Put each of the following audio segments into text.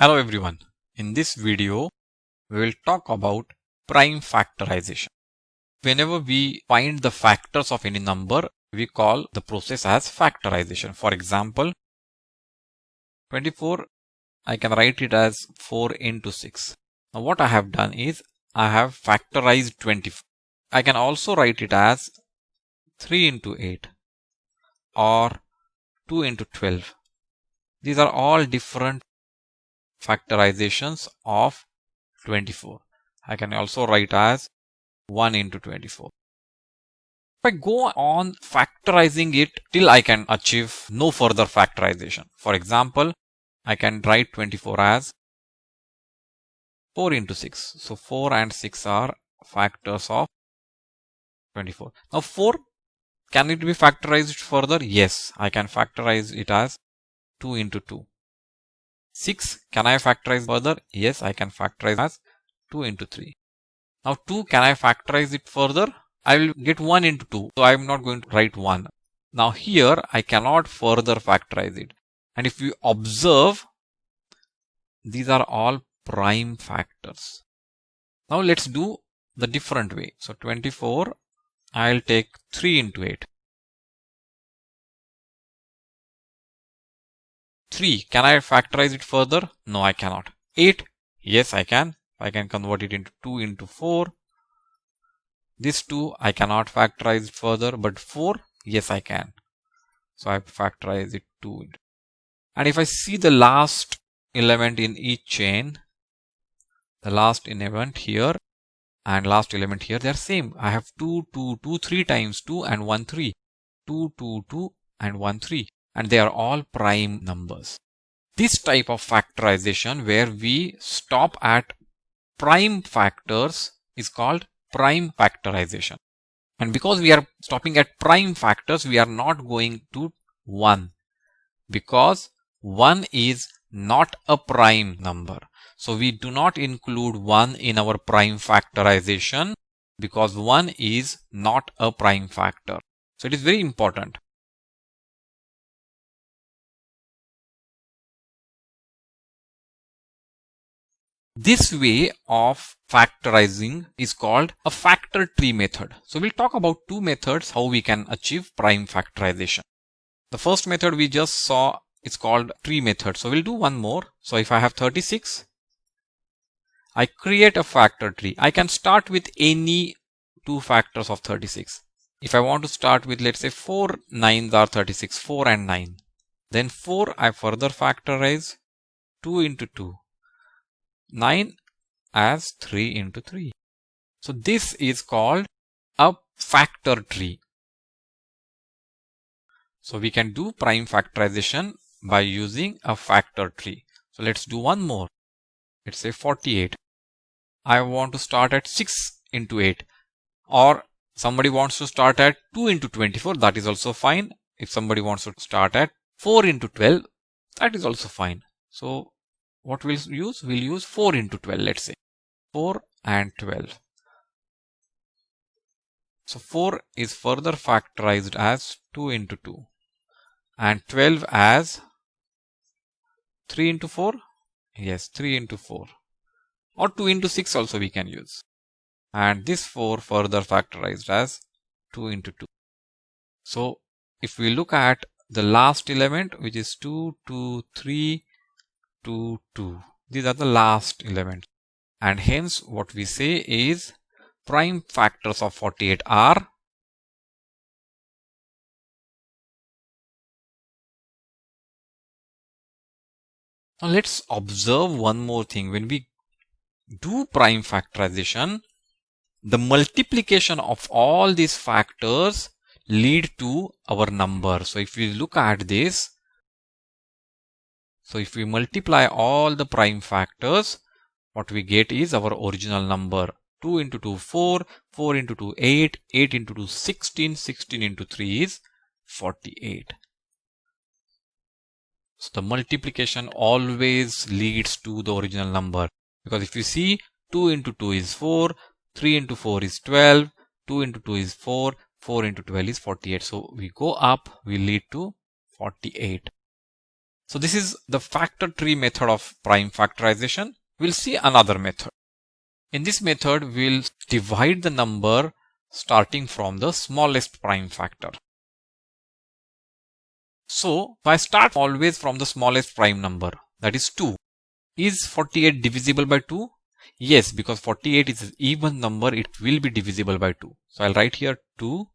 Hello everyone. In this video, we will talk about prime factorization. Whenever we find the factors of any number, we call the process as factorization. For example, 24, I can write it as 4 into 6. Now what I have done is, I have factorized 24. I can also write it as 3 into 8 or 2 into 12. These are all different factorizations of 24. I can also write as 1 into 24. If I go on factorizing it till I can achieve no further factorization. For example, I can write 24 as 4 into 6. So 4 and 6 are factors of 24. Now 4, can it be factorized further? Yes, I can factorize it as 2 into 2. 6, can I factorize further? Yes, I can factorize as 2 into 3. Now 2, can I factorize it further? I will get 1 into 2. So I am not going to write 1. Now here I cannot further factorize it. And if you observe, these are all prime factors. Now let's do the different way. So 24, I'll take 3 into 8. 3, can I factorize it further? No, I cannot. 8, yes, I can. I can convert it into 2 into 4. This 2, I cannot factorize it further, but 4, yes, I can. So I factorize it 2. And if I see the last element in each chain, the last element here and last element here, they are same. I have 2, 2, 2, 3 times 2 and 1, 3. 2, 2, 2 and 1, 3. And they are all prime numbers. This type of factorization where we stop at prime factors is called prime factorization. And because we are stopping at prime factors, we are not going to 1 because 1 is not a prime number. So we do not include 1 in our prime factorization because 1 is not a prime factor. So it is very important. This way of factorizing is called a factor tree method. So we'll talk about two methods how we can achieve prime factorization. The first method we just saw is called tree method. So we'll do one more. So if I have 36, I create a factor tree. I can start with any two factors of 36. If I want to start with, let's say 4 9s are 36, 4 and 9. Then 4 I further factorize 2 into 2. 9 as 3 into 3. So this is called a factor tree. So we can do prime factorization by using a factor tree. So let's do one more. Let's say 48. I want to start at 6 into 8. Or somebody wants to start at 2 into 24. That is also fine. If somebody wants to start at 4 into 12, that is also fine. So what we'll use? We'll use 4 into 12, let's say. 4 and 12. So 4 is further factorized as 2 into 2. And 12 as 3 into 4? Yes, 3 into 4. Or 2 into 6 also we can use. And this 4 further factorized as 2 into 2. So if we look at the last element, which is 2, 2, 3, 2, 2. These are the last elements. And hence what we say is prime factors of 48 are now let's observe one more thing. When we do prime factorization, the multiplication of all these factors lead to our number. So if we look at this, so if we multiply all the prime factors, what we get is our original number. 2 into 2, 4, 4 into 2, 8, 8 into 2, 16, 16 into 3 is 48. So the multiplication always leads to the original number. Because if you see, 2 into 2 is 4, 3 into 4 is 12, 2 into 2 is 4, 4 into 12 is 48. So we go up, we lead to 48. So this is the factor tree method of prime factorization. We'll see another method. In this method, we'll divide the number starting from the smallest prime factor. So I start always from the smallest prime number, that is 2. Is 48 divisible by 2? Yes, because 48 is an even number, it will be divisible by 2. So I'll write here 2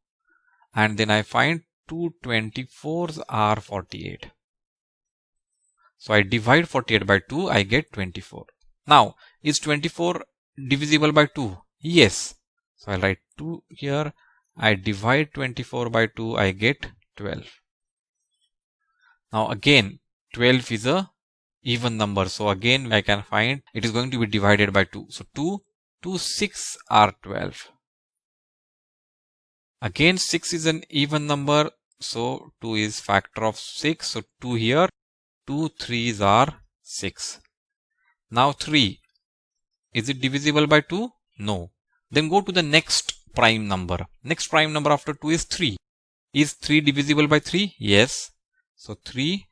and then I find 2 24s are 48. So I divide 48 by 2, I get 24. Now, is 24 divisible by 2? Yes. So I'll write 2 here. I divide 24 by 2, I get 12. Now again, 12 is a even number. So again, I can find it is going to be divided by 2. So 2, 6 are 12. Again, 6 is an even number. So 2 is factor of 6. So 2 here, 2 3s are 6. Now 3, is it divisible by 2? No. Then go to the next prime number. Next prime number after 2 is 3. Is 3 divisible by 3? Yes. So 3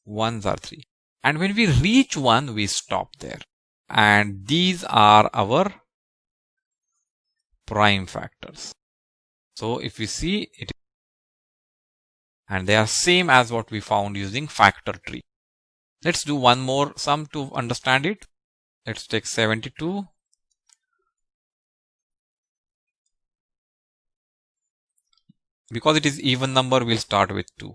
1s are 3. And when we reach 1, we stop there. And these are our prime factors. So if we see it, and they are same as what we found using factor tree. Let's do one more sum to understand it. Let's take 72. Because it is even number, we'll start with 2.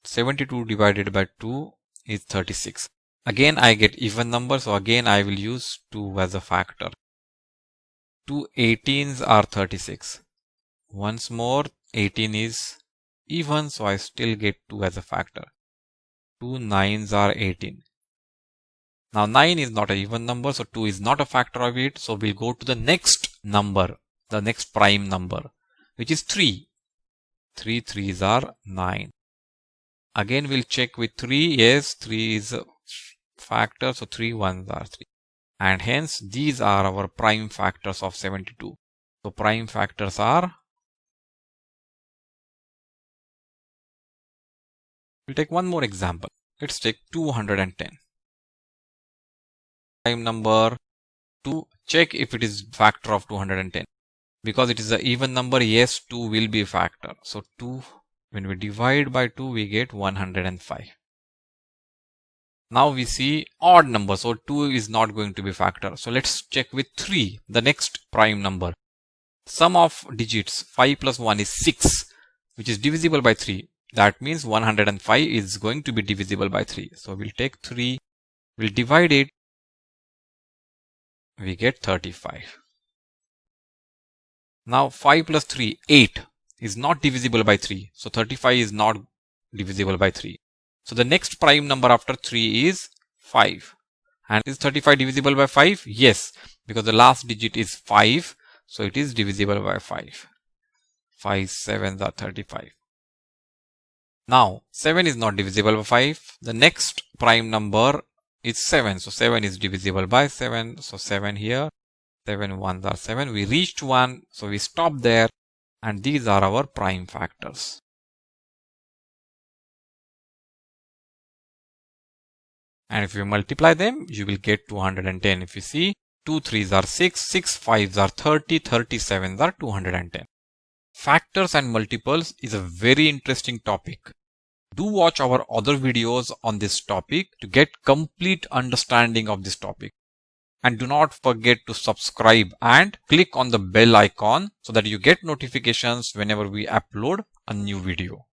72 divided by 2 is 36. Again, I get even number, so again I will use 2 as a factor. 2 18s are 36. Once more, 18 is even, so I still get 2 as a factor. 2 9s are 18. Now 9 is not an even number, so 2 is not a factor of it. So we'll go to the next number, the next prime number, which is 3. 3 3s are 9. Again, we'll check with 3. Yes, 3 is a factor, so 3 1s are 3. And hence, these are our prime factors of 72. So prime factors are, we'll take one more example. Let's take 210. Prime number 2, check if it is factor of 210. Because it is an even number, yes, 2 will be a factor. So 2, when we divide by 2, we get 105. Now we see odd number, so 2 is not going to be factor. So let's check with 3, the next prime number. Sum of digits 5 plus 1 is 6, which is divisible by 3. That means 105 is going to be divisible by 3. So we'll take 3, we'll divide it, we get 35. Now 5 plus 3, 8 is not divisible by 3. So 35 is not divisible by 3. So the next prime number after 3 is 5. And is 35 divisible by 5? Yes, because the last digit is 5. So it is divisible by 5. 5 7s are 35. Now 7 is not divisible by 5. The next prime number is 7. So 7 is divisible by 7. So 7 here. 7 1s are 7. We reached 1. So we stop there. And these are our prime factors. And if you multiply them, you will get 210. If you see, 2 3s are 6, 6 5s are 30, 37s are 210. Factors and multiples is a very interesting topic. Do watch our other videos on this topic to get complete understanding of this topic. And do not forget to subscribe and click on the bell icon so that you get notifications whenever we upload a new video.